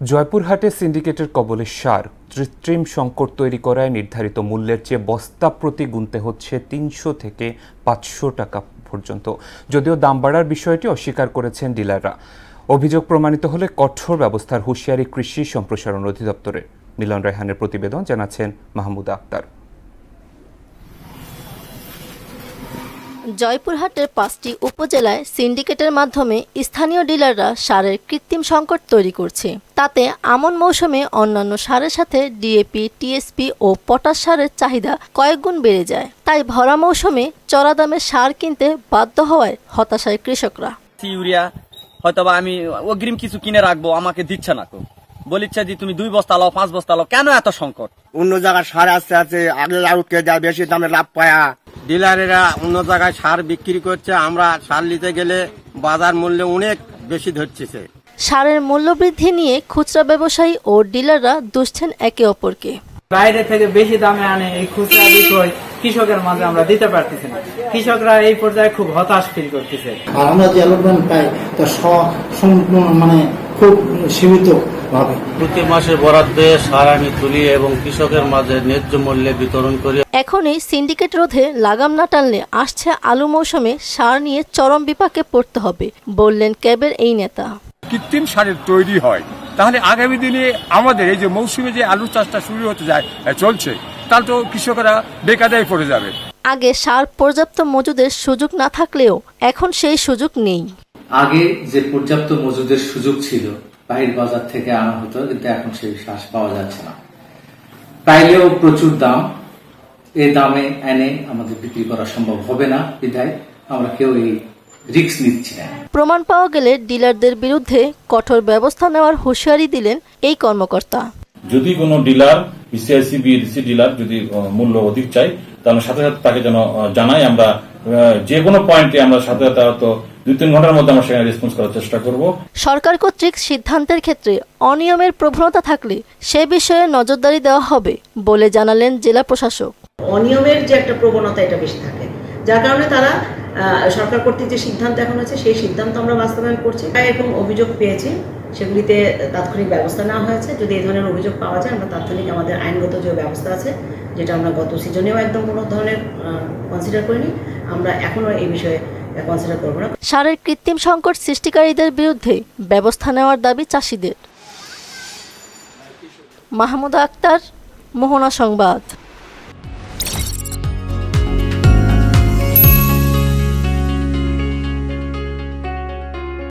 জয়পুরহাটে সিন্ডিকেটের কবলে সার কৃত্রিম সংকট তৈরি করায় নির্ধারিত মূল্যের চেয়ে বস্তা প্রতি গুনতে হচ্ছে ৩০০ থেকে ৫০০ টাকা পর্যন্ত। যদিও দাম বাড়ার বিষয়টি অস্বীকার করেছেন ডিলাররা। অভিযোগ প্রমাণিত হলে কঠোর ব্যবস্থার হুঁশিয়ারি কৃষি সম্প্রসারণ অধিদপ্তরের। মিলন রায়হানের প্রতিবেদন, জানাচ্ছেন মাহমুদা আক্তার। জয়পুরহাটের ৫টি উপজেলায় সিন্ডিকেটের মাধ্যমে স্থানীয় ডিলাররা সারের কৃত্রিম সংকট তৈরি করছে। তাতে আমন মৌসুমে অন্যান্য সারের সাথে ডিএপি, টিএসপি ও পটাশ সারের চাহিদা কয়েক গুণ বেড়ে যায়। তাই ভরা মৌসুমে চড়া দামে সার কিনতে বাধ্য হওয়ায় হতাশায় কৃষকরা। ইউরিয়া হয়তোবা আমি অগ্রিম কিছু কিনে রাখবো, আমাকে দিচ্ছে না, তো বলিচ্ছে যে তুমি 2 বস্তা লাও, 5 বস্তা লাও। কেন এত সংকট? অন্য জায়গায় সার আসতে আছে, আগে আউটকে যায়, বেশি দামে লাভ পায়া। ডিলারেরা অন্য জায়গায় সার বিক্রি করছে, আমরা সার নিতে গেলে বাজার মূল্য অনেক বেশি ধরছে। সারের মূল্য বৃদ্ধি নিয়ে খুচরা ব্যবসায়ী ও ডিলাররা দুষছেন একে অপরকে। বাইরে থেকে বেশি দামে আনে এই খুচরা বিক্রয় কৃষকের মাঝে আমরা দিতে পারতেছি না। কৃষকরা এই পর্যায়ে খুব হতাশ ফিল করতেছে। আর আমরা যে আলোড়ন পাই তা মানে খুব সীমিত ভাবে প্রতি মাসে বরাদ্দে সার আমি তুলি এবং কৃষকের মাঝে ন্যায্য মূল্যে বিতরণ করি। এখনই সিন্ডিকেট রোধে লাগাম না টানলে আসছে আলু মৌসুমে সার নিয়ে চরম বিপাকে পড়তে হবে, বললেন ক্যাবের এই নেতা। কৃত্রিম সারের তৈরি হয়, তাহলে আগামী দিনে আমাদের এই যে মৌসুমে যে আলু চাষটা শুরু হতে চলছে, তাহলে তো কৃষকরা বেকায়দায় পড়ে যাবে। আগে সার পর্যাপ্ত মজুদের সুযোগ না থাকলেও এখন সেই সুযোগ নেই। আগে যে পর্যাপ্ত মজুদের সুযোগ ছিল, বাহির বাজার থেকে আনা হতো, কিন্তু এখন সেই শ্বাস পাওয়া যাচ্ছে না। পাইলেও প্রচুর দাম, এই দামে এনে আমাদের বিক্রি করা সম্ভব হবে না, বিধায় আমরা কেউ এই রিস্ক নিচ্ছি না। প্রমাণ পাওয়া গেলে ডিলারদের বিরুদ্ধে কঠোর ব্যবস্থা নেওয়ার হুঁশিয়ারি দিলেন এই কর্মকর্তা। যদি কোনো ডিলার বিসিআইসি বিএডিসি ডিলার যদি মূল্য অধিক চাই, তাহলে সাথে সাথে তাকে যেন জানাই। আমরা যে কোনো পয়েন্টে আমরা সাথে সাথে 2-3 ঘন্টার মধ্যে আমরা সেখানে রেসপন্স করার চেষ্টা করব। সরকার কর্তৃক সিদ্ধান্তের ক্ষেত্রে অনিয়মের প্রবণতা থাকলে সে বিষয়ে নজরদারি দেওয়া হবে বলে জানালেন জেলা প্রশাসক। অনিয়মের যে একটা প্রবণতা, এটা বেশি থাকে, যার কারণে তারা সরকার কর্তৃক যে সিদ্ধান্ত এখন আছে সেই সিদ্ধান্ত আমরা বাস্তবায়ন করছি। এরকম অভিযোগ পেয়েছি, সেগুলিতে তাৎক্ষণিক ব্যবস্থা নেওয়া হয়েছে। যদি এই ধরনের অভিযোগ পাওয়া যায়, আমরা তাৎক্ষণিক আমাদের আইনগত যে ব্যবস্থা আছে, যেটা আমরা গত সিজনেও একদম কোনো ধরনের কনসিডার করিনি, আমরা এখনও এই বিষয়ে কনসিডার করব না। সারের কৃত্রিম সংকট সৃষ্টিকারীদের বিরুদ্ধে ব্যবস্থা নেওয়ার দাবি চাষিদের। মাহমুদা আক্তার, মোহনা সংবাদ।